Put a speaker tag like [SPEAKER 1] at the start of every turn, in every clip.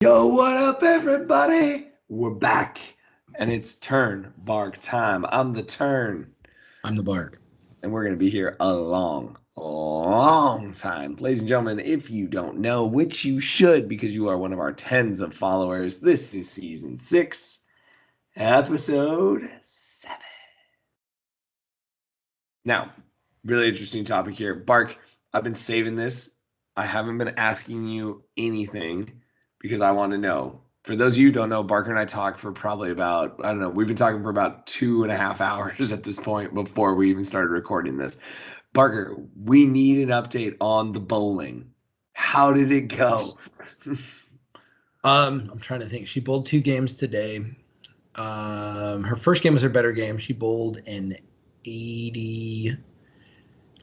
[SPEAKER 1] Yo, what up, everybody? We're back, and it's turn bark time. I'm the turn,
[SPEAKER 2] I'm the bark.
[SPEAKER 1] and we're going to be here a long time. Ladies and gentlemen, if you don't know, which you should because you are one of our tens of followers, this is season 6, episode 7. Now, really interesting topic here. Bark, I've been saving this. I haven't been asking you anything because I want to know. For those of you who don't know, Barker and I talked for probably about, I don't know, we've been talking for about 2.5 hours at this point before we even started recording this. Barker, we need an update on the bowling. How did it go?
[SPEAKER 2] I'm trying to think. She bowled 2 games today. Her first game was her better game. She bowled an 80,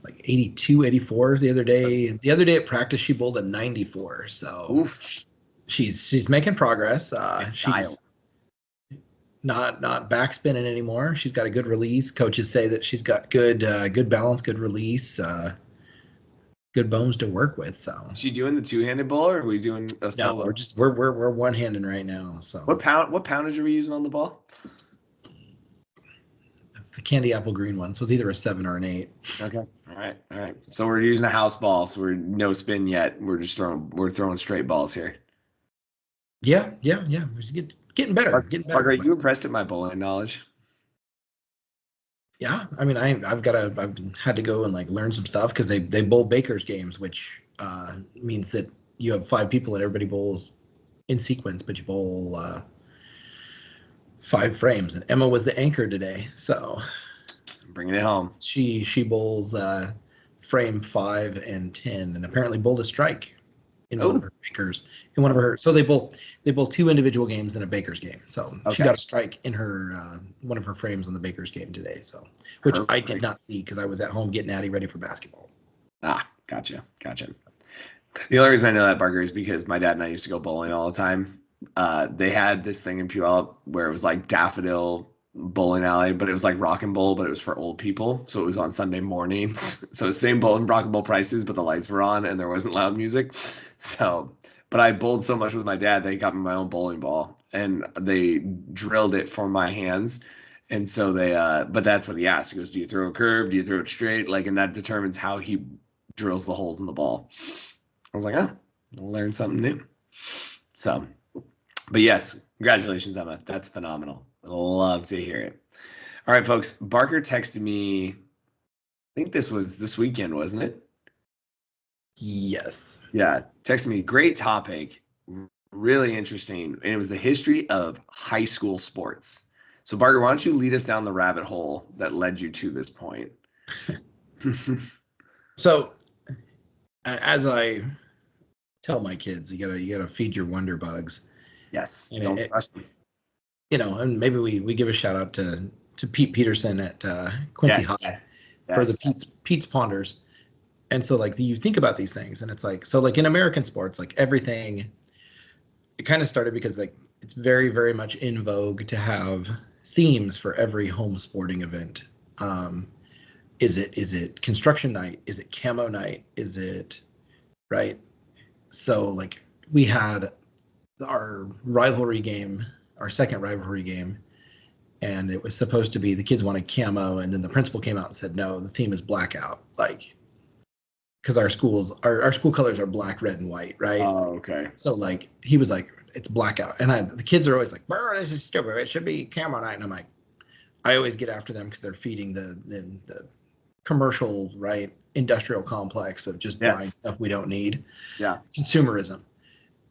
[SPEAKER 2] like 82, 84 the other day. The other day at practice, she bowled a 94. So
[SPEAKER 1] Oof.
[SPEAKER 2] she's making progress. She's
[SPEAKER 1] Dial.
[SPEAKER 2] not backspinning anymore. She's got a good release. Coaches say that she's got good balance, good release, good bones to work with. So
[SPEAKER 1] Is she doing the two-handed bowl, or are we doing a solo?
[SPEAKER 2] no, we're one-handed right now. So
[SPEAKER 1] What poundage are we using on the ball?
[SPEAKER 2] that's the candy apple green one. So it's either a 7 or an 8.
[SPEAKER 1] Okay. All right. So we're using a house ball, so we're no spin yet. We're throwing straight balls here.
[SPEAKER 2] Yeah. We're just getting better.
[SPEAKER 1] Parker, are you impressed at my bowling knowledge?
[SPEAKER 2] Yeah, I mean, I've had to go and like learn some stuff because they bowl Baker's games, which means that you have 5 people and everybody bowls in sequence, but you bowl 5 frames. And Emma was the anchor today, so
[SPEAKER 1] Bringing it home.
[SPEAKER 2] she bowls frame 5 and 10, and apparently bowled a strike in one of her Bakers in one of her. So they bowl 2 individual games in a Baker's game. So she got a strike in her one of her frames on the Baker's game today. So which
[SPEAKER 1] Perfect.
[SPEAKER 2] I did not see because I was at home getting Addie ready for basketball.
[SPEAKER 1] Gotcha. The only reason I know that, Barker, is because my dad and I used to go bowling all the time. They had this thing in Puyallup where it was like Daffodil Bowling Alley, but it was like Rock and Bowl, but it was for old people. So it was on Sunday mornings. So same bowl and Rock and Bowl prices, but the lights were on and there wasn't loud music. So, but I bowled so much with my dad, they got me my own bowling ball and they drilled it for my hands. And so they, but that's what he asked. He goes, do you throw a curve? Do you throw it straight? Like, and that determines how he drills the holes in the ball. I was like, oh, I'll learn something new. So, but yes, congratulations, Emma. That's phenomenal. Love to hear it. All right, folks. Barker texted me, I think this was this weekend, wasn't it?
[SPEAKER 2] Yes.
[SPEAKER 1] Yeah, texted me. Great topic. Really interesting. And it was the history of high school sports. So, Barker, why don't you lead us down the rabbit hole that led you to this point?
[SPEAKER 2] So, as I tell my kids, you gotta feed your wonder bugs.
[SPEAKER 1] Yes.
[SPEAKER 2] And
[SPEAKER 1] Don't trust them.
[SPEAKER 2] You know, and maybe we give a shout out to Pete Peterson at Quincy High for the Pete's Ponders. And so like you think about these things and it's like, so like in American sports, like everything, it kind of started because like it's very, very much in vogue to have themes for every home sporting event. Is it construction night? Is it camo night? Is it right? So like we had our rivalry game, our second rivalry game, and it was supposed to be the kids wanted camo, and then the principal came out and said, no, the theme is blackout. Like, because our school colors are black, red, and white, right?
[SPEAKER 1] Oh, okay.
[SPEAKER 2] So like he was like, it's blackout, and the kids are always like, this is stupid. It should be camo night, and I'm like, I always get after them because they're feeding the commercial, right, industrial complex of just buying stuff we don't need.
[SPEAKER 1] Yeah,
[SPEAKER 2] consumerism.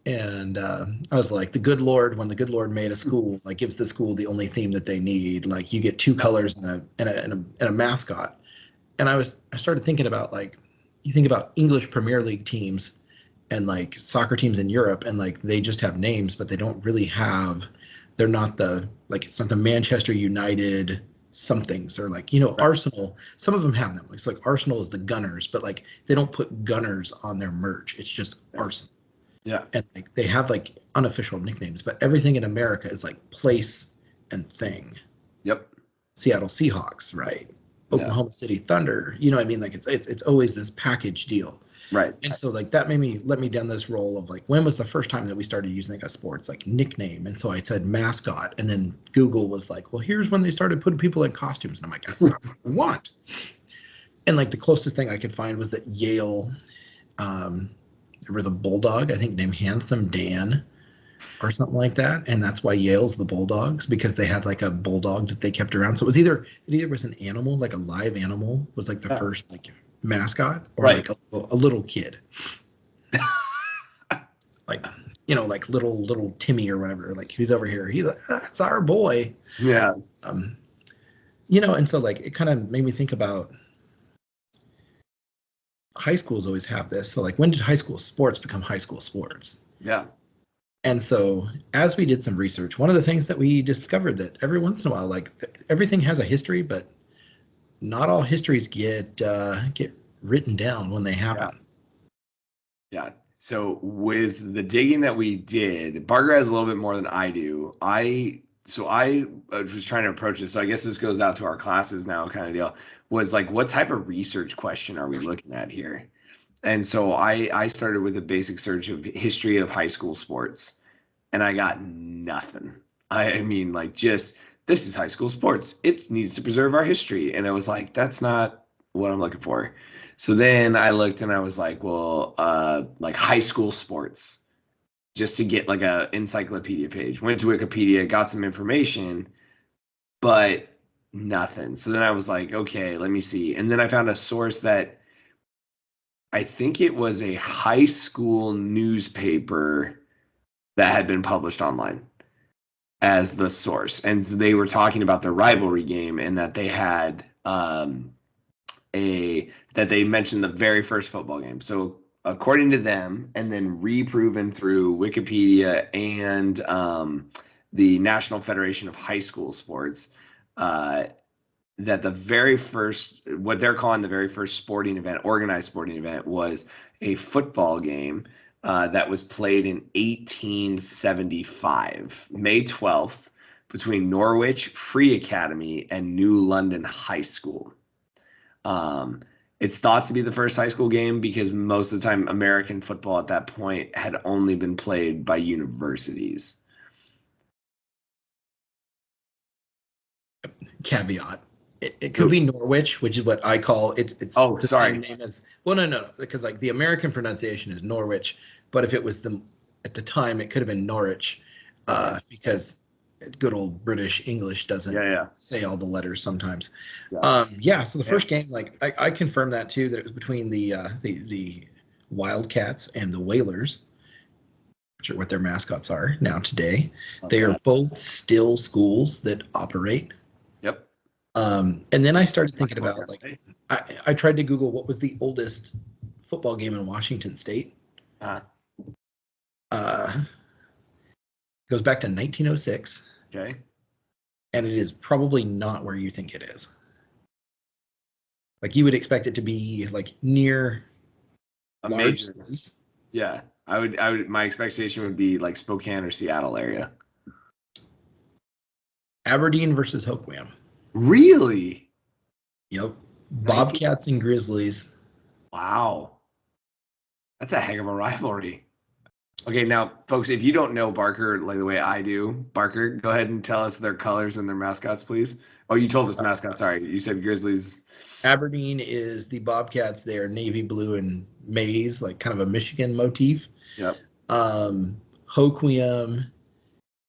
[SPEAKER 2] And I was like, the good Lord, when the good Lord made a school, like gives the school the only theme that they need. Like you get 2 colors and a mascot. And I started thinking about like, you think about English Premier League teams and like soccer teams in Europe, and like they just have names, but they don't really have. They're not it's not the Manchester United some things, or like, you know, Arsenal, some of them have them. It's like Arsenal is the Gunners, but like they don't put Gunners on their merch. It's just Arsenal.
[SPEAKER 1] Yeah.
[SPEAKER 2] And like they have like unofficial nicknames, but everything in America is like place and thing.
[SPEAKER 1] Yep.
[SPEAKER 2] Seattle Seahawks, right? Oklahoma City Thunder. You know what I mean? Like it's always this package deal.
[SPEAKER 1] Right.
[SPEAKER 2] And so like that let me down this role of like, when was the first time that we started using like a sports like nickname? And so I said mascot, and then Google was like, well, here's when they started putting people in costumes. And I'm like, that's not what I want. And like the closest thing I could find was that Yale, there was a bulldog, I think, named Handsome Dan or something like that, and that's why Yale's the Bulldogs, because they had like a bulldog that they kept around. So it either was an animal, like a live animal was like the first like mascot, or like a little kid, like, you know, like little Timmy or whatever, like he's over here, he's like, that's our boy.
[SPEAKER 1] Yeah.
[SPEAKER 2] You know, and so like it kind of made me think about high schools always have this. So like, when did high school sports become high school sports?
[SPEAKER 1] Yeah.
[SPEAKER 2] And so as we did some research, one of the things that we discovered that every once in a while, like everything has a history, but not all histories get written down when they happen.
[SPEAKER 1] Yeah. So with the digging that we did, Barker has a little bit more than I do. I was trying to approach this. So I guess this goes out to our classes now, kind of deal. Was like, what type of research question are we looking at here? And so I started with a basic search of history of high school sports, and I got nothing. I mean, like, just, this is high school sports. It needs to preserve our history. And I was like, that's not what I'm looking for. So then I looked and I was like, well, like high school sports, just to get like a encyclopedia page. Went to Wikipedia, got some information, but nothing. So then I was like, okay, let me see. And then I found a source that I think it was a high school newspaper that had been published online as the source. And they were talking about the rivalry game, and that they had that they mentioned the very first football game. So according to them, and then reproven through Wikipedia and the National Federation of High School Sports, that the very first, what they're calling the very first sporting event, organized sporting event, was a football game that was played in 1875, May 12th, between Norwich Free Academy and New London High School. It's thought to be the first high school game because most of the time American football at that point had only been played by universities.
[SPEAKER 2] Caveat. It could be Norwich, which is what I call it's the same name as, well, no, because like the American pronunciation is Norwich, but if it was at the time, it could have been Norwich, because good old British English doesn't say all the letters sometimes. So the first game, like I confirmed that too, that it was between the Wildcats and the Whalers, which are what their mascots are now today. Okay. They are both still schools that operate.
[SPEAKER 1] Yep.
[SPEAKER 2] And then I started thinking about, like, I tried to Google what was the oldest football game in Washington State. Goes back to 1906.
[SPEAKER 1] Okay.
[SPEAKER 2] And it is probably not where you think it is. Like, you would expect it to be like near
[SPEAKER 1] a large cities. Yeah. I would my expectation would be like Spokane or Seattle area.
[SPEAKER 2] Aberdeen versus Hoquiam.
[SPEAKER 1] Really?
[SPEAKER 2] Yep. Bobcats and Grizzlies.
[SPEAKER 1] Wow. That's a heck of a rivalry. Okay, now, folks, if you don't know Barker like the way I do, Barker, go ahead and tell us their colors and their mascots, please. Oh, you told us mascot. Sorry, you said Grizzlies.
[SPEAKER 2] Aberdeen is the Bobcats. They are navy blue and maize, like kind of a Michigan motif.
[SPEAKER 1] Yep.
[SPEAKER 2] Hoquiam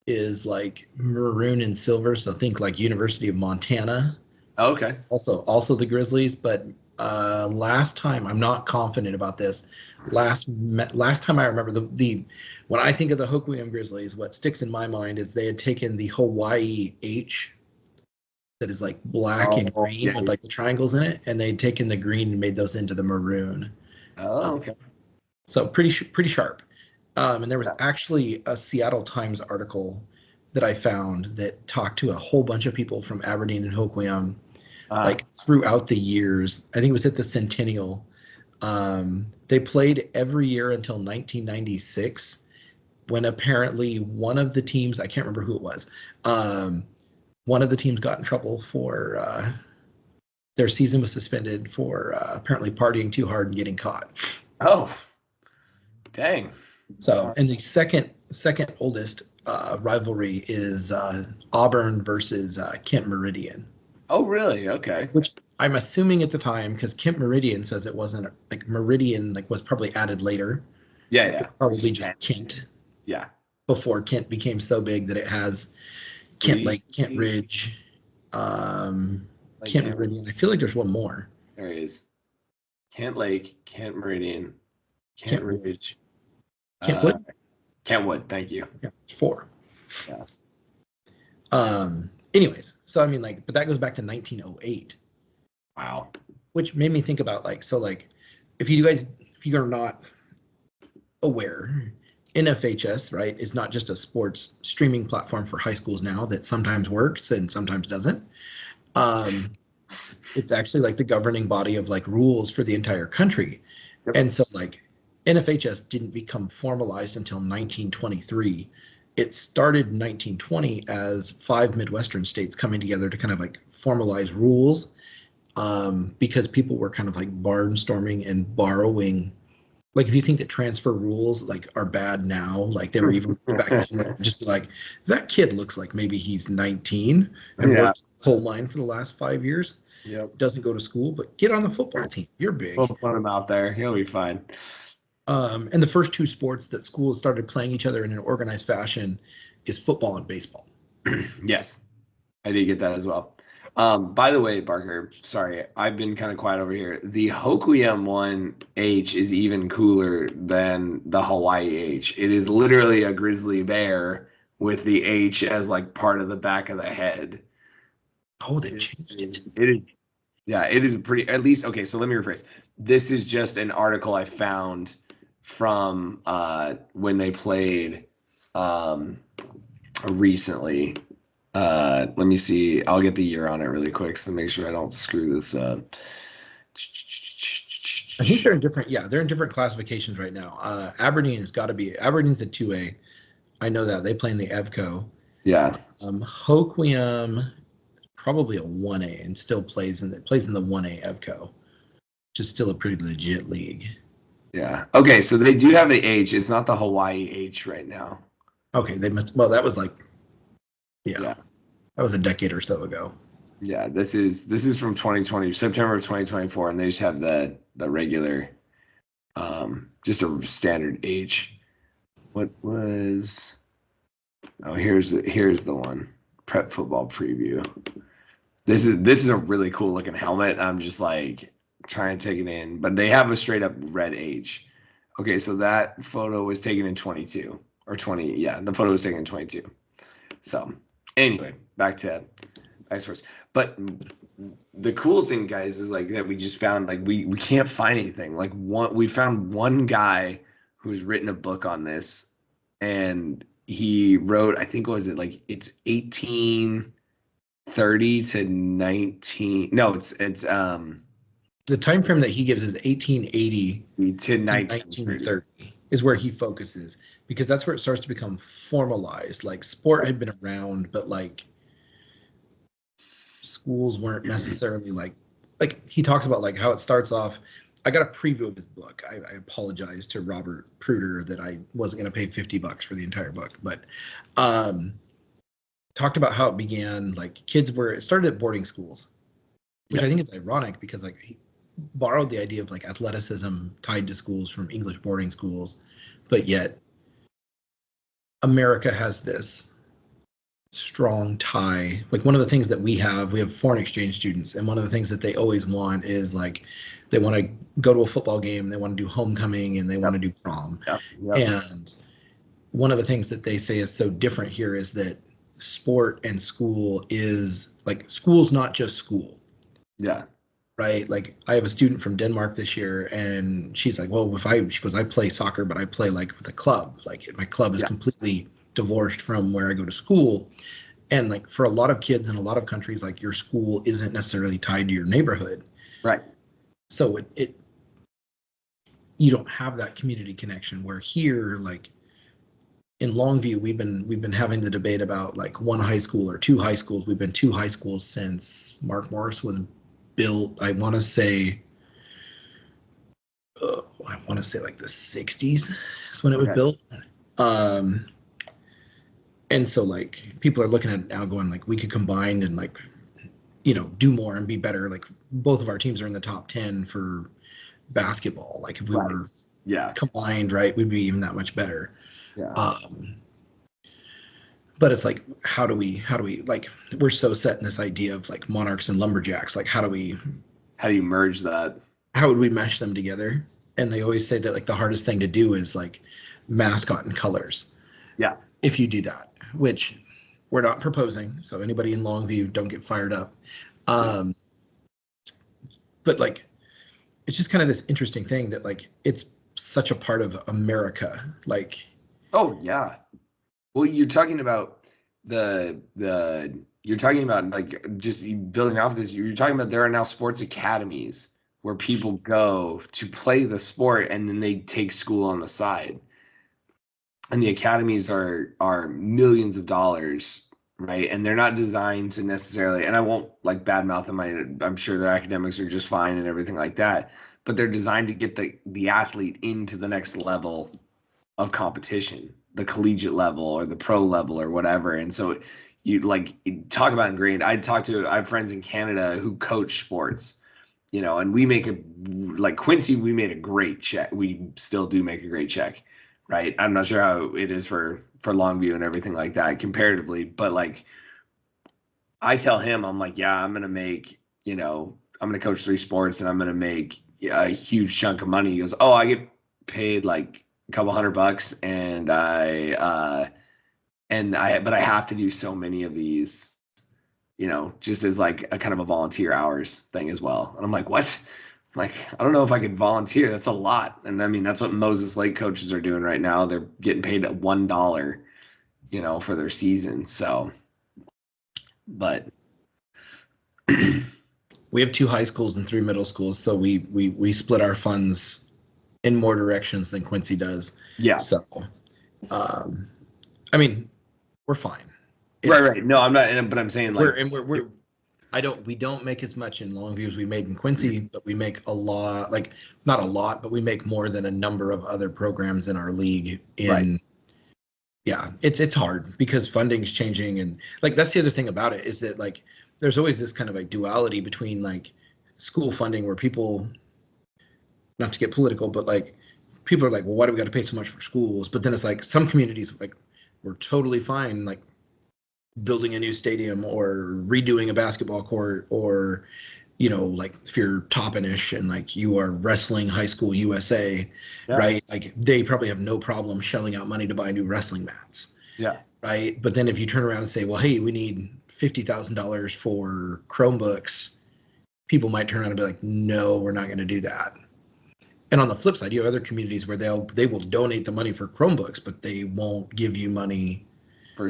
[SPEAKER 2] is like maroon and silver, so think like University of Montana.
[SPEAKER 1] Oh, okay.
[SPEAKER 2] Also the Grizzlies, but last time, I'm not confident about this. Last time I remember the when I think of the Hoquiam Grizzlies, what sticks in my mind is they had taken the Hawaii H that is like black and green with like the triangles in it, and they'd taken the green and made those into the maroon.
[SPEAKER 1] Oh, okay.
[SPEAKER 2] So pretty sharp. And there was actually a Seattle Times article that I found that talked to a whole bunch of people from Aberdeen and Hoquiam, like throughout the years. I think it was at the Centennial. They played every year until 1996, when apparently one of the teams, I can't remember who it was, one of the teams got in trouble for their season was suspended for apparently partying too hard and getting caught.
[SPEAKER 1] Oh, dang.
[SPEAKER 2] So, and the second oldest rivalry is Auburn versus Kent Meridian.
[SPEAKER 1] Oh, really? Okay.
[SPEAKER 2] Which I'm assuming at the time, because Kent Meridian says it wasn't, like Meridian like was probably added later.
[SPEAKER 1] Yeah.
[SPEAKER 2] Probably just Kent.
[SPEAKER 1] Yeah.
[SPEAKER 2] Before Kent became so big that it has Kent Lake, Kent Ridge, Kent Meridian. I feel like there's one more.
[SPEAKER 1] There it is. Kent Lake, Kent Meridian, Kent Ridge.
[SPEAKER 2] Kentwood?
[SPEAKER 1] Kentwood, thank you.
[SPEAKER 2] Yeah, 4.
[SPEAKER 1] Yeah.
[SPEAKER 2] Anyways, so I mean, like, but that goes back to 1908.
[SPEAKER 1] Wow.
[SPEAKER 2] Which made me think about, like, so, like, if you are not aware, NFHS, right, is not just a sports streaming platform for high schools now that sometimes works and sometimes doesn't. It's actually like the governing body of like rules for the entire country. Yep. And so like NFHS didn't become formalized until 1923. It started in 1920 as 5 Midwestern states coming together to kind of like formalize rules, because people were kind of like barnstorming and borrowing. Like if you think that transfer rules like are bad now, like they were even back then, just like that kid looks like maybe he's 19 and worked coal mine for the last 5 years.
[SPEAKER 1] Yep.
[SPEAKER 2] Doesn't go to school, but get on the football team. You're big.
[SPEAKER 1] We'll put him out there. He'll be fine.
[SPEAKER 2] And the first 2 sports that schools started playing each other in an organized fashion is football and baseball.
[SPEAKER 1] Yes, I did get that as well. By the way, Barker, sorry, I've been kind of quiet over here. The Hoquiam 1H is even cooler than the Hawaii H. It is literally a grizzly bear with the H as like part of the back of the head.
[SPEAKER 2] Oh, they changed it.
[SPEAKER 1] It is, yeah, it is pretty, at least, okay, so let me rephrase. This is just an article I found from when they played recently. Let me see. I'll get the year on it really quick so make sure I don't screw this up.
[SPEAKER 2] I think they're in different, they're in different classifications right now. Aberdeen has got to be, Aberdeen's a 2A. I know that. They play in the EVCO.
[SPEAKER 1] Yeah.
[SPEAKER 2] Hoquiam probably a 1A and still plays in the 1A EVCO, which is still a pretty legit league.
[SPEAKER 1] Yeah. Okay, so they do have the H. It's not the Hawaii H right now.
[SPEAKER 2] Okay, they must. Well, that was like, that was a decade or so ago.
[SPEAKER 1] Yeah, this is from 2020, September of 2024, and they just have the regular, just a standard H. What was? Oh, here's the one. Prep football preview. This is a really cool looking helmet. I'm just like trying to take it in, but they have a straight up red H. Okay, so that photo was taken in 22 or 20. Yeah, the photo was taken in 22. So anyway, back to sports. But the cool thing, guys, is like that we just found like we can't find anything. Like we found one guy who's written a book on this, and he wrote, I think, what was it, like it's 1830 to 19. No, it's
[SPEAKER 2] the time frame that he gives is 1880
[SPEAKER 1] to 1930
[SPEAKER 2] is where he focuses, because that's where it starts to become formalized. Like sport had been around, but like schools weren't necessarily like he talks about like how it starts off. I got a preview of his book. I apologize to Robert Pruder that I wasn't going to pay $50 for the entire book, but talked about how it began. Like it started at boarding schools, which I think is ironic because like he borrowed the idea of like athleticism tied to schools from English boarding schools, but yet America has this strong tie. Like one of the things that we have foreign exchange students, and one of the things that they always want is like they want to go to a football game, they want to do homecoming, and they want to do prom. And one of the things that they say is so different here is that sport and school is like school's not just school.
[SPEAKER 1] Yeah.
[SPEAKER 2] Right. Like I have a student from Denmark this year, and she's like, well, she goes, I play soccer, but I play like with a club. Like my club is completely divorced from where I go to school. And like for a lot of kids in a lot of countries, like your school isn't necessarily tied to your neighborhood.
[SPEAKER 1] Right.
[SPEAKER 2] So you don't have that community connection, where here, like in Longview, we've been having the debate about like one high school or two high schools. We've been two high schools since Mark Morris was built. I want to say like the 60s is when it was built. And so like people are looking at it now going like we could combine and like, you know, do more and be better. Like both of our teams are in the top 10 for basketball. Like if we were combined, right, we'd be even that much better.
[SPEAKER 1] Yeah.
[SPEAKER 2] But it's like, how do we like, we're so set in this idea of like Monarchs and Lumberjacks. Like how do you merge that? How would we mesh them together? And they always say that like the hardest thing to do is like mascot and colors.
[SPEAKER 1] Yeah.
[SPEAKER 2] If you do that, which we're not proposing. So anybody in Longview, don't get fired up. But like, it's just kind of this interesting thing that like, it's such a part of America. Like,
[SPEAKER 1] oh yeah. Well, you're talking about you're talking about like just building off this. You're talking about there are now sports academies where people go to play the sport and then they take school on the side. And the academies are millions of dollars, right? And they're not designed to necessarily, and I won't like badmouth them. I'm sure their academics are just fine and everything like that, but they're designed to get the athlete into the next level of competition, the collegiate level or the pro level or whatever. And so you like talk about ingrained. I have friends in Canada who coach sports, you know, and we make like Quincy, we made a great check. We still do make a great check, right? I'm not sure how it is for Longview and everything like that comparatively, but like I tell him, I'm like, yeah, I'm going to make, you know, I'm going to coach 3 sports and I'm going to make a huge chunk of money. He goes, oh, I get paid like a couple $100 and but I have to do so many of these, you know, just as like a kind of a volunteer hours thing as well. And I'm like, what? I'm like, I don't know if I could volunteer. That's a lot. And I mean, that's what Moses Lake coaches are doing right now. They're getting paid at $1, you know, for their season. So, but
[SPEAKER 2] we have 2 high schools and 3 middle schools. So we split our funds in more directions than Quincy does.
[SPEAKER 1] Yeah.
[SPEAKER 2] So, I mean, we're fine.
[SPEAKER 1] Right. No, I'm not. But I'm saying like
[SPEAKER 2] we don't make as much in Longview as we made in Quincy, but we make a lot. Like not a lot, but we make more than a number of other programs in our league. Yeah, it's hard because funding's changing, and like that's the other thing about it is that like there's always this kind of like duality between like school funding where people, not to get political, but like people are like, well, why do we got to pay so much for schools? But then it's like some communities like we're totally fine like building a new stadium or redoing a basketball court, or you know, like if you're Toppenish and like you are wrestling high school USA, right? Like they probably have no problem shelling out money to buy new wrestling mats.
[SPEAKER 1] Yeah.
[SPEAKER 2] Right. But then if you turn around and say, well, hey, we need $50,000 for Chromebooks, people might turn around and be like, no, we're not going to do that. And on the flip side, you have other communities where they will donate the money for Chromebooks, but they won't give you money.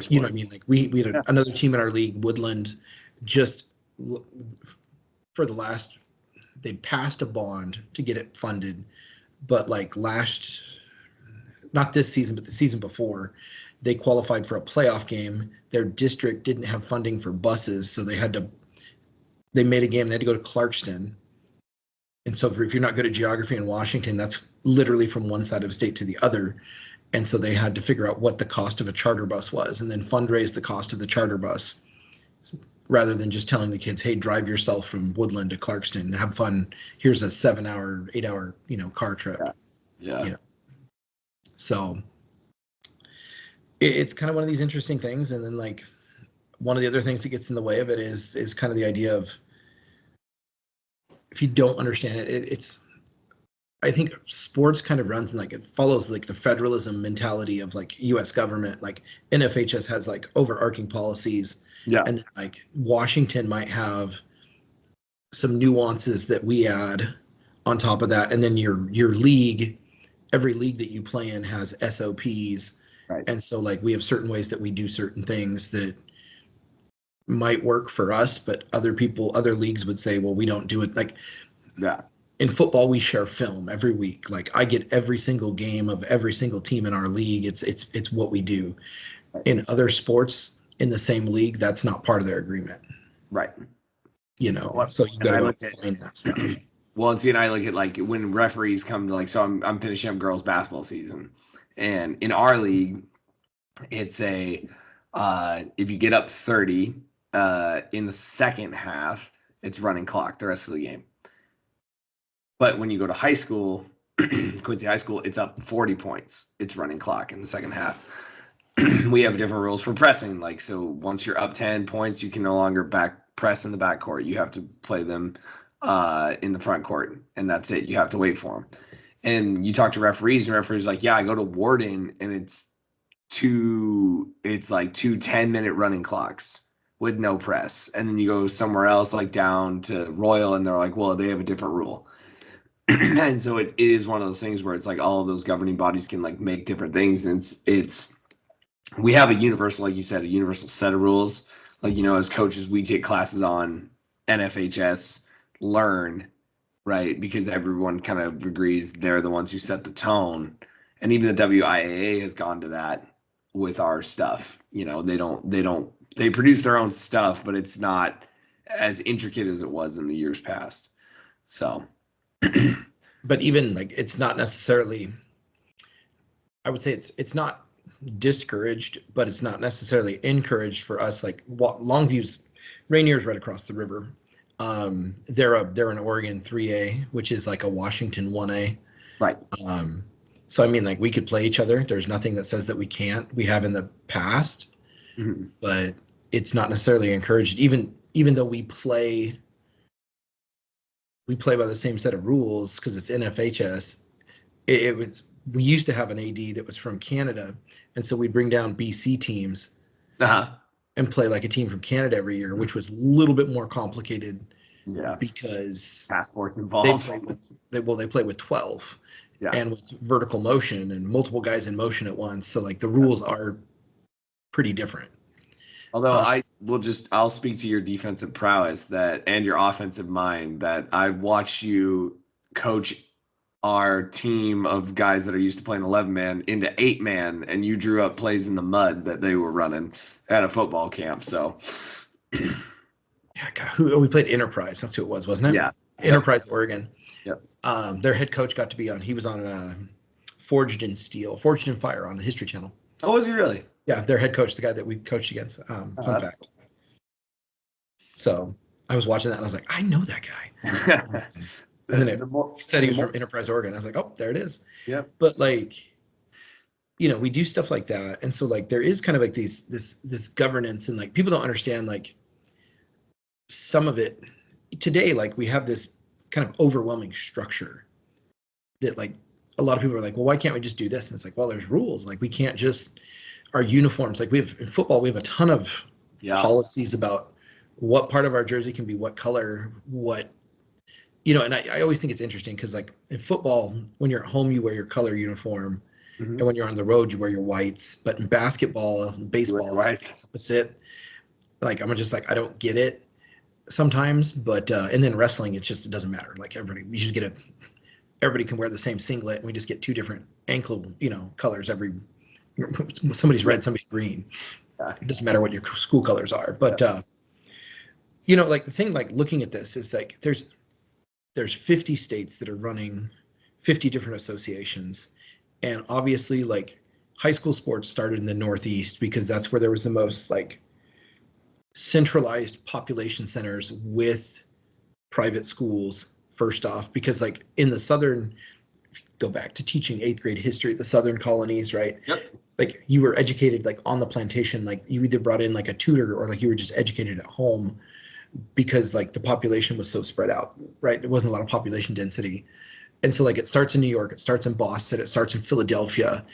[SPEAKER 2] You know what I mean? Like we had another team in our league, Woodland, just for the last, they passed a bond to get it funded, but like not this season, but the season before, they qualified for a playoff game. Their district didn't have funding for buses, so they made a game. They had to go to Clarkston. And so if you're not good at geography in Washington, that's literally from one side of the state to the other. And so they had to figure out what the cost of a charter bus was and then fundraise the cost of the charter bus rather than just telling the kids, hey, drive yourself from Woodland to Clarkston, have fun. Here's a 7-hour, 8-hour, you know, car trip.
[SPEAKER 1] Yeah.
[SPEAKER 2] You know? So it's kind of one of these interesting things. And then like one of the other things that gets in the way of it is kind of the idea of, if you don't understand it, I think sports kind of runs and like it follows like the federalism mentality of like U.S. government. Like NFHS has like overarching policies, and then, like Washington might have some nuances that we add on top of that, and then your league, every league that you play in has SOPs
[SPEAKER 1] Right.
[SPEAKER 2] And so like we have certain ways that we do certain things that might work for us, but other leagues would say, well, we don't do it. Like in football, we share film every week. Like I get every single game of every single team in our league. It's what we do.
[SPEAKER 1] Right.
[SPEAKER 2] In other sports in the same league, that's not part of their agreement.
[SPEAKER 1] Right.
[SPEAKER 2] So you got to find that stuff.
[SPEAKER 1] Well, and see, and I look at like when referees come to like, so I'm finishing up girls basketball season, and in our league, it's a if you get up 30 in the second half, it's running clock the rest of the game. But when you go to high school, Quincy High School, it's up 40 points. It's running clock in the second half. We have different rules for pressing. Like, so once you're up 10 points, you can no longer back press in the back court. You have to play them in the front court, and that's it. You have to wait for them. And you talk to referees, and referees like, yeah, I go to Warden, and it's like two 10-minute running clocks with no press. And then you go somewhere else, like down to Royal, and they're like, well, they have a different rule. And so it is one of those things where it's like all of those governing bodies can like make different things. And we have a universal, like you said, a universal set of rules. Like, as coaches, we take classes on NFHS, learn, right? Because everyone kind of agrees they're the ones who set the tone. And even the WIAA has gone to that with our stuff. They produce their own stuff, but it's not as intricate as it was in the years past. So.
[SPEAKER 2] But even like, it's not necessarily, I would say it's not discouraged, but it's not necessarily encouraged for us. Like Longview's, Rainier's right across the river. They're an Oregon 3A, which is like a Washington 1A.
[SPEAKER 1] Right.
[SPEAKER 2] So I mean, like we could play each other. There's nothing that says that we can't. We have in the past, but it's not necessarily encouraged. Even though we play by the same set of rules because it's NFHS. We used to have an AD that was from Canada, and so we'd bring down BC teams and play like a team from Canada every year, which was a little bit more complicated.
[SPEAKER 1] Yeah.
[SPEAKER 2] Because
[SPEAKER 1] passports involved.
[SPEAKER 2] They play with 12.
[SPEAKER 1] Yeah.
[SPEAKER 2] And with vertical motion and multiple guys in motion at once. So like the rules are pretty different.
[SPEAKER 1] Although I'll speak to your defensive prowess and your offensive mind that I've watched you coach our team of guys that are used to playing 11-man into 8-man, and you drew up plays in the mud that they were running at a football camp. So
[SPEAKER 2] yeah, God, we played Enterprise. That's who it was, wasn't it?
[SPEAKER 1] Yeah.
[SPEAKER 2] Enterprise, Oregon.
[SPEAKER 1] Yep.
[SPEAKER 2] Their head coach got to be on. He was on Forged in Fire on the History Channel.
[SPEAKER 1] Oh, was he really?
[SPEAKER 2] Yeah, their head coach, the guy that we coached against. Fun fact. Cool. So I was watching that and I was like, I know that guy. And then he said he was from Enterprise, Oregon. I was like, oh, there it is.
[SPEAKER 1] Yeah.
[SPEAKER 2] But like, we do stuff like that, and so like there is kind of like this governance, and like people don't understand like some of it today. Like we have this kind of overwhelming structure that like a lot of people are like, well, why can't we just do this? And it's like, well, there's rules. Like we can't just our uniforms. Like we have in football, we have a ton of policies about what part of our jersey can be what color, what. And I always think it's interesting because like in football, when you're at home, you wear your color uniform. And when you're on the road, you wear your whites. But in basketball, baseball, it's the opposite. Like I'm just like, I don't get it sometimes. But and then wrestling, it doesn't matter. Like everybody can wear the same singlet, and we just get two different ankle, colors every. Somebody's red, somebody's green. It doesn't matter what your school colors are. But like the thing, like looking at this is like there's 50 states that are running 50 different associations. And obviously like high school sports started in the Northeast because that's where there was the most like centralized population centers with private schools first off, because like in the Southern, go back to teaching 8th grade history, the Southern colonies, right?
[SPEAKER 1] Yep.
[SPEAKER 2] Like you were educated like on the plantation, like you either brought in like a tutor or like you were just educated at home because like the population was so spread out, right? There wasn't a lot of population density. And so like it starts in New York, it starts in Boston, it starts in Philadelphia.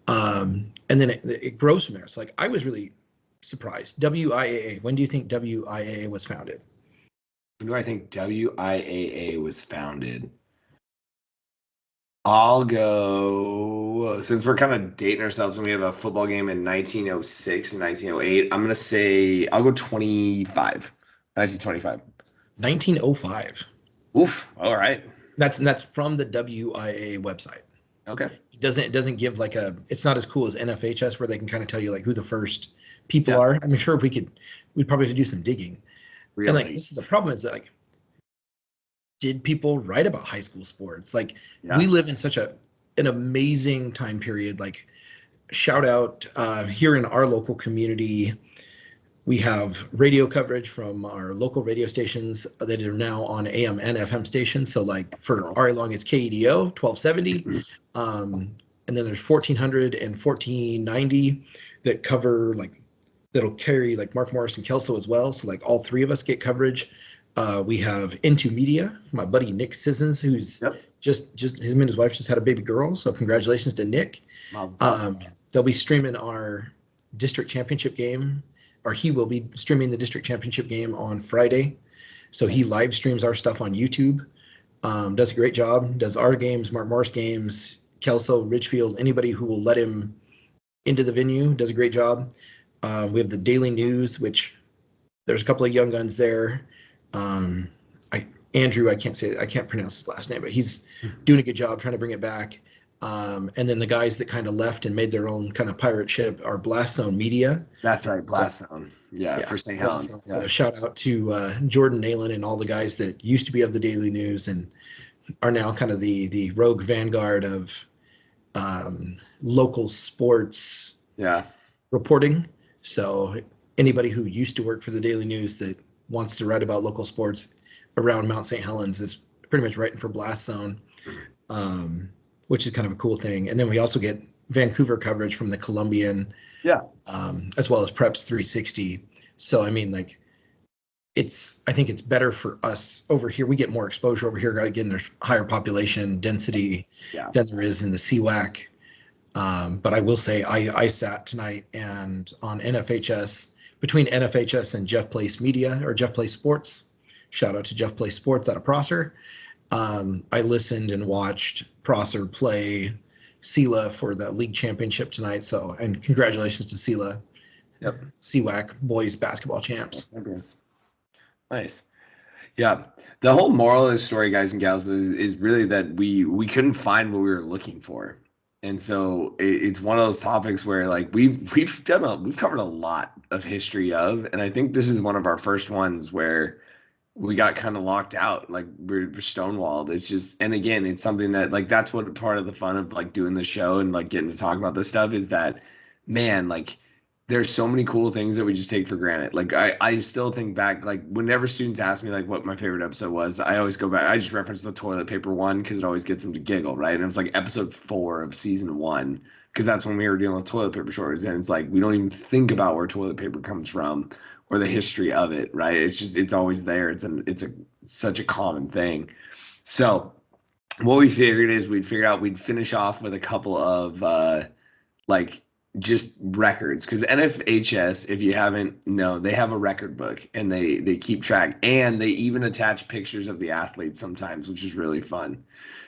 [SPEAKER 2] And then it grows from there. So like I was really surprised. WIAA, when do you think WIAA was founded?
[SPEAKER 1] When do I think WIAA was founded? I'll go, since we're kind of dating ourselves and we have a football game in 1906 and 1908, I'm going to say I'll go 25. 1925.
[SPEAKER 2] 1905.
[SPEAKER 1] Oof. All right.
[SPEAKER 2] That's from the WIA website.
[SPEAKER 1] Okay.
[SPEAKER 2] It doesn't give like it's not as cool as NFHS where they can kind of tell you like who the first people
[SPEAKER 1] Yeah.
[SPEAKER 2] are. I mean, sure, we'd probably have to do some digging.
[SPEAKER 1] Really?
[SPEAKER 2] And like this is the problem is that like, did people write about high school sports? Like we live in such an amazing time period. Like shout out here in our local community. We have radio coverage from our local radio stations that are now on AM and FM stations. So like for RA Long, it's KEDO 1270. And then there's 1400 and 1490 that cover like, that'll carry like Mark Morris and Kelso as well. So like all three of us get coverage. We have Into Media, my buddy Nick Sissons, who's just him and his wife just had a baby girl. So congratulations to Nick. They'll be streaming our district championship game, or he will be streaming the district championship game on Friday. So he live streams our stuff on YouTube. Does a great job. Does our games, Mark Morris games, Kelso, Ridgefield, anybody who will let him into the venue does a great job. We have the Daily News, which there's a couple of young guns there. Andrew, I can't pronounce his last name, but he's doing a good job trying to bring it back. And then the guys that kind of left and made their own kind of pirate ship are Blast Zone Media.
[SPEAKER 1] That's right, Blast Zone. Yeah, for St. Helens. Yeah.
[SPEAKER 2] So shout out to Jordan Nalen and all the guys that used to be of the Daily News and are now kind of the rogue vanguard of local sports reporting. So anybody who used to work for the Daily News that wants to write about local sports around Mount St. Helens is pretty much writing for Blast Zone, which is kind of a cool thing. And then we also get Vancouver coverage from the Columbian, as well as Preps 360. So I mean, like, I think it's better for us over here. We get more exposure over here. Again, there's higher population density than there is in the CWAC. But I will say I sat tonight and on NFHS, between NFHS and Jeff Place Media or Jeff Place Sports, shout out to Jeff Place Sports out of Prosser. I listened and watched Prosser play SELA for the league championship tonight. So, and congratulations to SELA. CWAC boys basketball champs.
[SPEAKER 1] Nice. Yeah. The whole moral of the story, guys and gals, is really that we couldn't find what we were looking for. And so it's one of those topics where like we've covered a lot of history of, and I think this is one of our first ones where we got kind of locked out, like we're stonewalled. It's just, and again, it's something that like, that's what part of the fun of like doing the show and like getting to talk about this stuff is that, man, like there's so many cool things that we just take for granted. Like I still think back, like whenever students ask me like what my favorite episode was, I always go back. I just reference the toilet paper one because it always gets them to giggle, right? And it was like episode 4 of season 1 because that's when we were dealing with toilet paper shortage. And it's like we don't even think about where toilet paper comes from or the history of it, right? It's just it's always there. It's such a common thing. So what we figured is we'd finish off with a couple of like just records, because NFHS, if you haven't known, they have a record book and they keep track, and they even attach pictures of the athletes sometimes, which is really fun.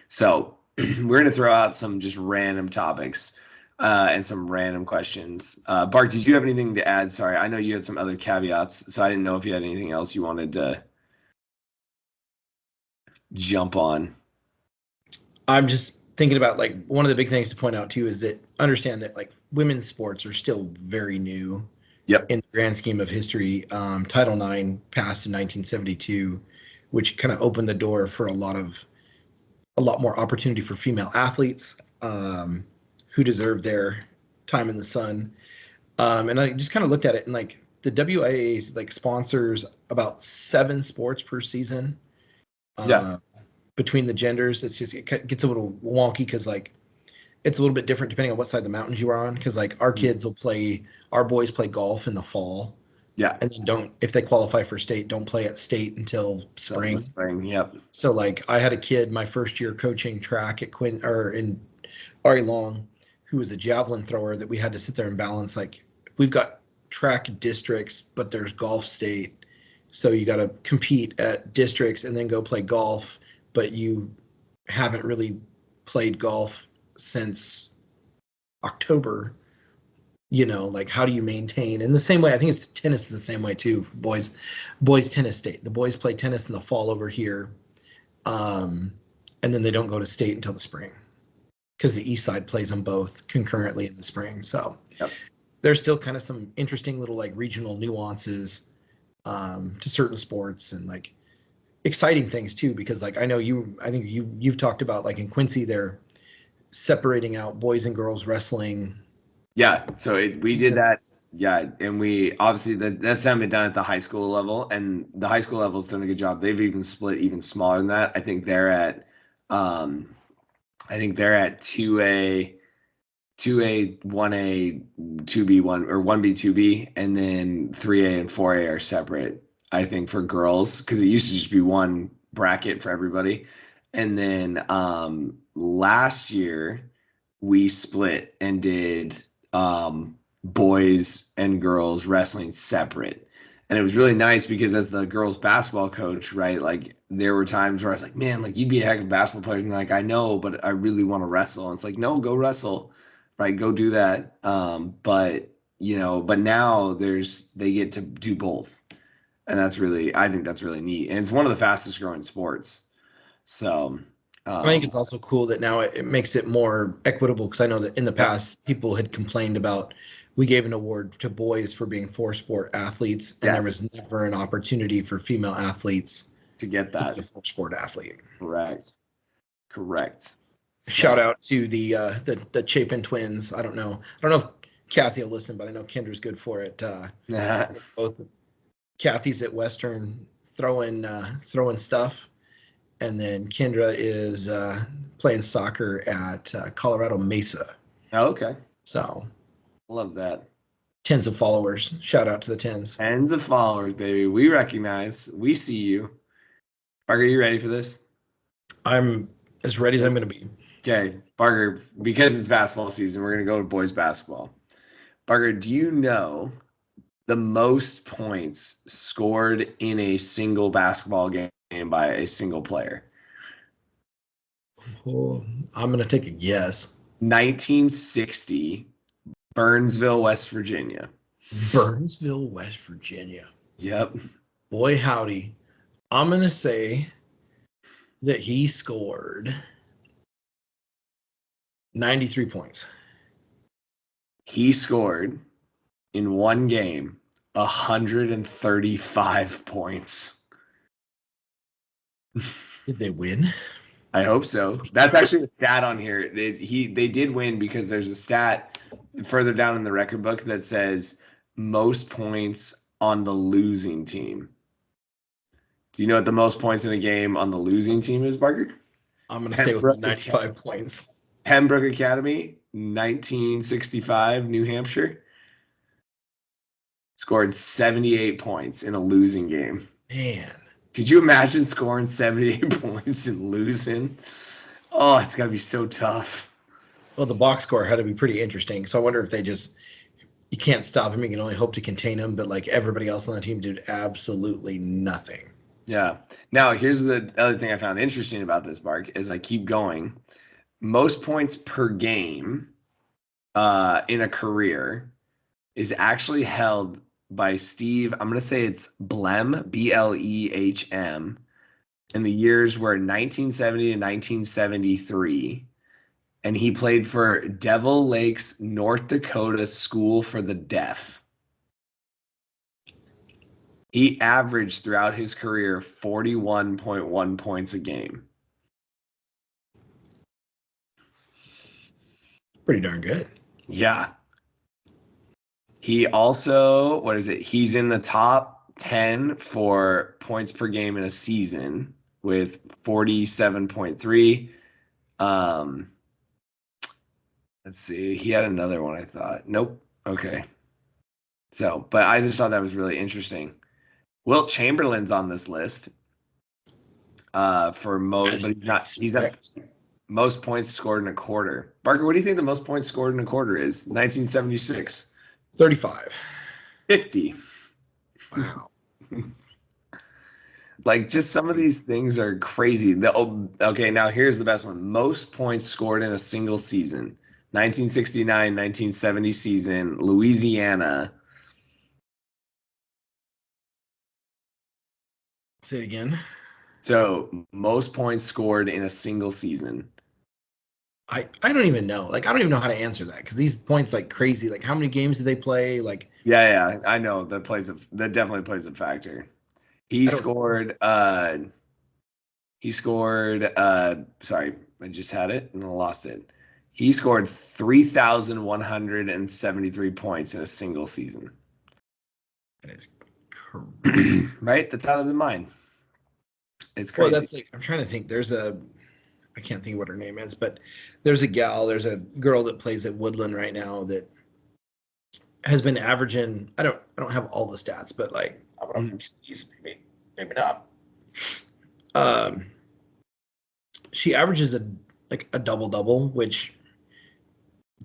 [SPEAKER 1] So we're going to throw out some just random topics and some random questions. Bart, did you have anything to add? Sorry, I know you had some other caveats, so I didn't know if you had anything else you wanted to jump on.
[SPEAKER 2] I'm just thinking about like one of the big things to point out too is that understand that like women's sports are still very new in the grand scheme of history. Title IX passed in 1972, which kind of opened the door for a lot more opportunity for female athletes who deserve their time in the sun. And I just kind of looked at it and like the WIA like sponsors about 7 sports per season. Between the genders, it gets a little wonky because like it's a little bit different depending on what side of the mountains you are on. Because like our boys play golf in the fall, and then if they qualify for state, don't play at state until spring. So like I had a kid my first year coaching track at in RA Long, who was a javelin thrower that we had to sit there and balance. Like we've got track districts, but there's golf state, so you got to compete at districts and then go play golf. But you haven't really played golf since October, like how do you maintain? In the same way, I think it's tennis is the same way too. For boys tennis state. The boys play tennis in the fall over here, and then they don't go to state until the spring because the east side plays them both concurrently in the spring. So there's still kind of some interesting little like regional nuances to certain sports and like exciting things too, because like I think you've talked about like in Quincy they're separating out boys and girls wrestling.
[SPEAKER 1] Yeah, so we did that. Yeah, and we obviously that's not been done at the high school level, and the high school level's done a good job. They've even split even smaller than that. I think they're at 2A, 1A, 2B, 1 or 1B, 2B, and then 3A and 4A are separate. I think for girls, because it used to just be one bracket for everybody. And then last year we split and did boys and girls wrestling separate. And it was really nice because as the girls basketball coach, right, like there were times where I was like, man, like you'd be a heck of a basketball player. And like, I know, but I really want to wrestle. And it's like, no, go wrestle, right? Go do that. But now they get to do both. And I think that's really neat. And it's one of the fastest growing sports. So
[SPEAKER 2] I think it's also cool that now it makes it more equitable, because I know that in the past people had complained about we gave an award to boys for being four-sport athletes, and there was never an opportunity for female athletes
[SPEAKER 1] to get that
[SPEAKER 2] to be a four-sport athlete.
[SPEAKER 1] Correct.
[SPEAKER 2] Shout out to the Chapin twins. I don't know if Kathy will listen, but I know Kendra's good for it. Both Kathy's at Western throwing stuff, and then Kendra is playing soccer at Colorado Mesa.
[SPEAKER 1] Oh, okay.
[SPEAKER 2] So
[SPEAKER 1] love that.
[SPEAKER 2] Tens of followers. Shout out to the tens.
[SPEAKER 1] Tens of followers, baby. We recognize. We see you. Parker, you ready for this?
[SPEAKER 2] I'm as ready as I'm going to be.
[SPEAKER 1] Okay, Parker, because it's basketball season, we're going to go to boys basketball. Parker, do you know the most points scored in a single basketball game by a single player?
[SPEAKER 2] Oh, I'm going to take a guess.
[SPEAKER 1] 1960, Burnsville, West Virginia.
[SPEAKER 2] Burnsville, West Virginia.
[SPEAKER 1] Yep.
[SPEAKER 2] Boy, howdy. I'm going to say that he scored 93 points.
[SPEAKER 1] He scored in one game 135 points.
[SPEAKER 2] Did they win?
[SPEAKER 1] I hope so. That's actually a stat on here. They did win because there's a stat further down in the record book that says most points on the losing team. Do you know what the most points in a game on the losing team is, Barker?
[SPEAKER 2] I'm going to stay with 95 points.
[SPEAKER 1] Pembroke Academy, 1965, New Hampshire. Scored 78 points in a losing game.
[SPEAKER 2] Man.
[SPEAKER 1] Could you imagine scoring 78 points and losing? Oh, it's got to be so tough.
[SPEAKER 2] Well, the box score had to be pretty interesting. So I wonder if you can't stop him. You can only hope to contain him. But like everybody else on the team did absolutely nothing.
[SPEAKER 1] Yeah. Now, here's the other thing I found interesting about this, Mark, as I keep going. Most points per game in a career is actually held by Steve. I'm going to say it's Blehm, Blehm. And the years were 1970 to 1973. And he played for Devil Lakes, North Dakota School for the Deaf. He averaged throughout his career 41.1 points a game.
[SPEAKER 2] Pretty darn good.
[SPEAKER 1] Yeah. He also, he's in the top 10 for points per game in a season with 47.3. Let's see. He had another one, I thought. Nope. Okay. So, but I just thought that was really interesting. Wilt Chamberlain's on this list for most, but he's not most points scored in a quarter. Barker, what do you think the most points scored in a quarter is? 1976.
[SPEAKER 2] 35.
[SPEAKER 1] 50.
[SPEAKER 2] Wow.
[SPEAKER 1] Like, just some of these things are crazy. Okay, now here's the best one. Most points scored in a single season. 1969-1970 season, Louisiana.
[SPEAKER 2] Say it again.
[SPEAKER 1] So, most points scored in a single season.
[SPEAKER 2] I don't even know. Like, I don't even know how to answer that because these points like crazy. Like, how many games do they play? Like,
[SPEAKER 1] Yeah, I know that definitely plays a factor. He scored sorry, I just had it and I lost it. He scored 3,173 points in a single season.
[SPEAKER 2] That is crazy.
[SPEAKER 1] Right? That's out of the mind. It's crazy.
[SPEAKER 2] Well, that's like, I'm trying to think. I can't think of what her name is, but there's a girl that plays at Woodland right now that has been averaging. I don't have all the stats, but like, maybe not. She averages a double double, which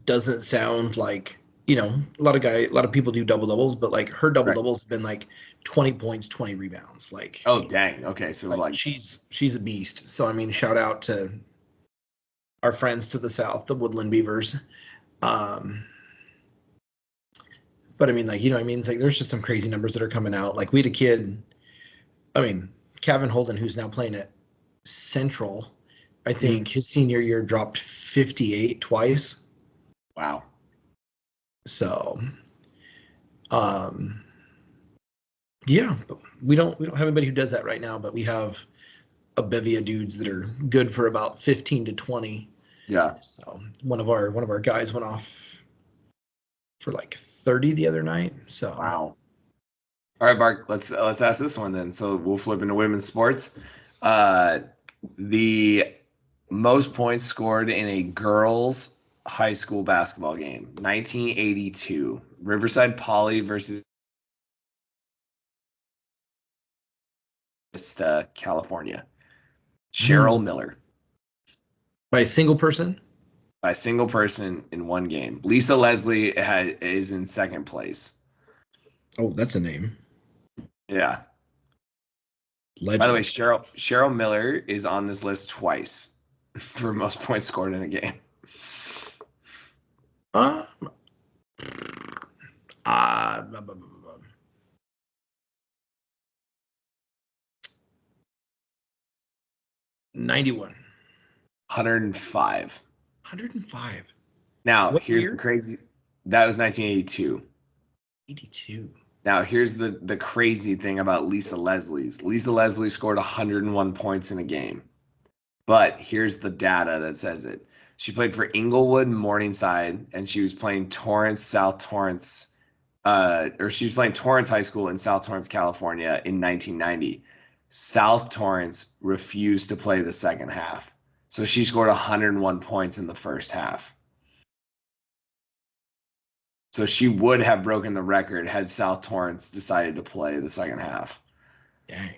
[SPEAKER 2] doesn't sound like, a lot of people do double doubles, but like her double doubles have been like 20 points, 20 rebounds. Like,
[SPEAKER 1] oh dang, okay, so like
[SPEAKER 2] she's a beast. So I mean, shout out to our friends to the south, the Woodland Beavers. But I mean, like, it's like there's just some crazy numbers that are coming out. Like, we had a kid, I mean, Kevin Holden, who's now playing at Central, I think his senior year dropped 58 twice.
[SPEAKER 1] Wow.
[SPEAKER 2] So, yeah, we don't have anybody who does that right now, but we have a bevy of dudes that are good for about 15 to 20.
[SPEAKER 1] Yeah.
[SPEAKER 2] So one of our guys went off for like 30 the other night. So
[SPEAKER 1] wow. All right, Mark, let's ask this one then. So we'll flip into women's sports. The most points scored in a girls' high school basketball game, 1982, Riverside Poly versus California. Cheryl Miller.
[SPEAKER 2] By a single person?
[SPEAKER 1] By a single person in one game. Lisa Leslie is in second place.
[SPEAKER 2] Oh, that's a name.
[SPEAKER 1] Yeah. Legend. By the way, Cheryl Miller is on this list twice for most points scored in a game.
[SPEAKER 2] 91.
[SPEAKER 1] 105.
[SPEAKER 2] 105.
[SPEAKER 1] Now, here's the crazy. That was 1982.
[SPEAKER 2] 82.
[SPEAKER 1] Now, here's the crazy thing about Lisa Leslie's. Lisa Leslie scored 101 points in a game. But here's the data that says it. She played for Inglewood Morningside, and she was playing South Torrance, or she was playing Torrance High School in South Torrance, California in 1990. South Torrance refused to play the second half. So she scored 101 points in the first half. So she would have broken the record had South Torrance decided to play the second half.
[SPEAKER 2] Dang.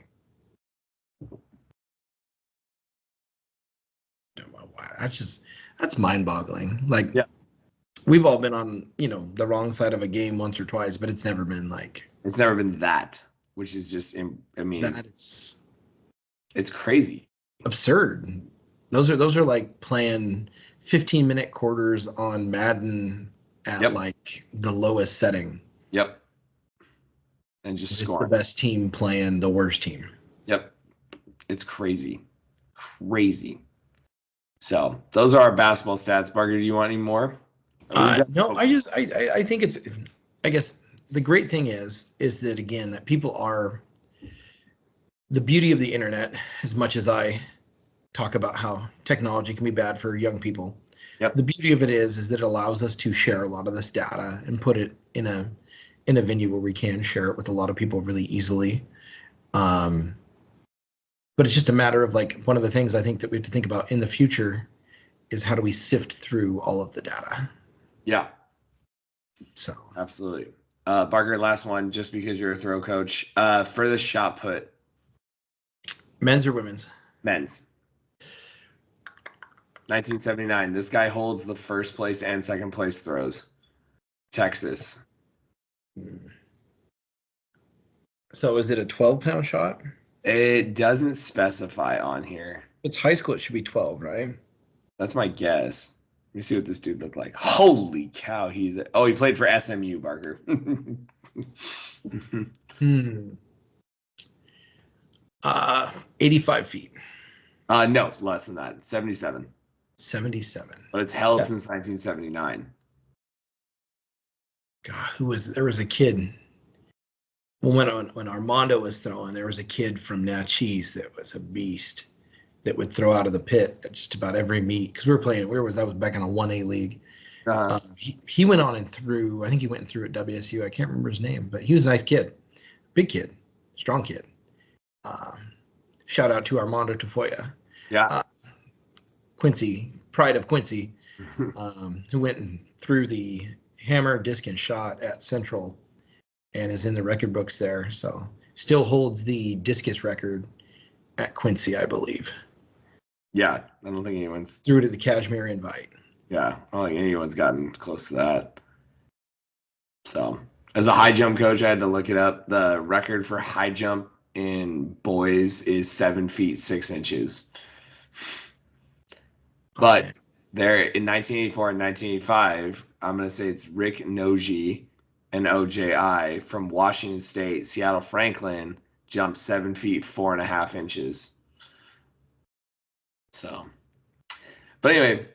[SPEAKER 2] That's mind-boggling. Like, yeah. We've all been on, the wrong side of a game once or twice, but it's never been like.
[SPEAKER 1] It's never been that, which is just, it's crazy.
[SPEAKER 2] Absurd. Those are like playing 15-minute quarters on Madden at like the lowest setting.
[SPEAKER 1] Yep. And just scoring.
[SPEAKER 2] The best team playing the worst team.
[SPEAKER 1] Yep. It's crazy. Crazy. So those are our basketball stats. Barker, do you want any more?
[SPEAKER 2] No, I think it's, I guess the great thing is that, again, that people are, the beauty of the internet, as much as I talk about how technology can be bad for young people.
[SPEAKER 1] Yep.
[SPEAKER 2] The beauty of it is that it allows us to share a lot of this data and put it in a venue where we can share it with a lot of people really easily. But it's just a matter of, like, one of the things I think that we have to think about in the future is how do we sift through all of the data?
[SPEAKER 1] Yeah.
[SPEAKER 2] So.
[SPEAKER 1] Absolutely. Barker, last one, just because you're a throw coach. Furthest shot put.
[SPEAKER 2] Men's or women's?
[SPEAKER 1] Men's. 1979. This guy holds the first place and second place throws. Texas.
[SPEAKER 2] So is it a 12-pound shot?
[SPEAKER 1] It doesn't specify on here.
[SPEAKER 2] It's high school. It should be 12, right?
[SPEAKER 1] That's my guess. Let me see what this dude looked like. Holy cow, he played for SMU, Barker.
[SPEAKER 2] 85 feet.
[SPEAKER 1] No, less than that. 77.
[SPEAKER 2] 77.
[SPEAKER 1] But it's held since 1979.
[SPEAKER 2] God, there was a kid. Well, when Armando was throwing, there was a kid from Natchez that was a beast that would throw out of the pit at just about every meet because we were playing. That was back in a 1A league. He went on and threw. I think he went and threw at WSU. I can't remember his name, but he was a nice kid, big kid, strong kid. Shout out to Armando Tafoya.
[SPEAKER 1] Yeah.
[SPEAKER 2] Quincy, pride of Quincy, who went and threw the hammer, disc, and shot at Central and is in the record books there. So still holds the discus record at Quincy, I believe.
[SPEAKER 1] Yeah, I don't think anyone's
[SPEAKER 2] threw it at the Kashmir Invite.
[SPEAKER 1] Yeah, I don't think anyone's gotten close to that. So, as a high jump coach, I had to look it up. The record for high jump in boys is 7 feet 6 inches. But there in 1984 and 1985, I'm going to say it's Rick Noji and OJI from Washington State, Seattle Franklin, jumped 7 feet 4.5 inches. So, but anyway,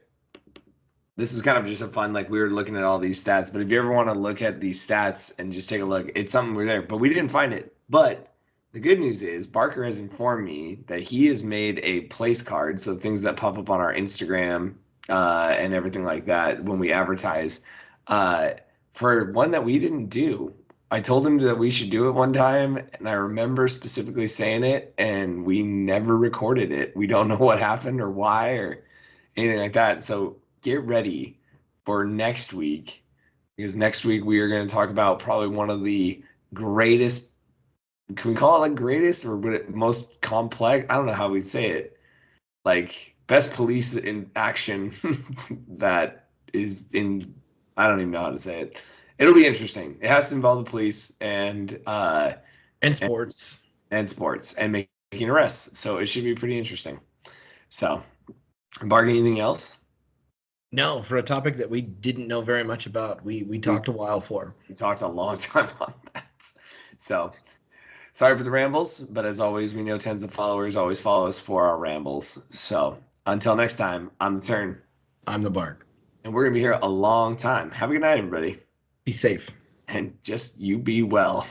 [SPEAKER 1] this was kind of just a fun, like we were looking at all these stats, but if you ever want to look at these stats and just take a look, it's something we're there, but we didn't find it. But the good news is Barker has informed me that he has made a place card, so things that pop up on our Instagram and everything like that when we advertise, for one that we didn't do. I told him that we should do it one time, and I remember specifically saying it, and we never recorded it. We don't know what happened or why or anything like that. So get ready for next week, because next week we are going to talk about probably one of the greatest, can we call it like greatest or most complex? I don't know how we say it. Like best police in action that is in, I don't even know how to say it. It'll be interesting. It has to involve the police and
[SPEAKER 2] sports
[SPEAKER 1] and sports and making arrests. So it should be pretty interesting. So, Bargain, anything else?
[SPEAKER 2] No, for a topic that we didn't know very much about, we talked a while for.
[SPEAKER 1] We talked a long time on that. So, sorry for the rambles, but as always, we know tens of followers always follow us for our rambles. So, until next time, I'm the Turn.
[SPEAKER 2] I'm the Bark.
[SPEAKER 1] And we're going to be here a long time. Have a good night, everybody.
[SPEAKER 2] Be safe.
[SPEAKER 1] And just you be well.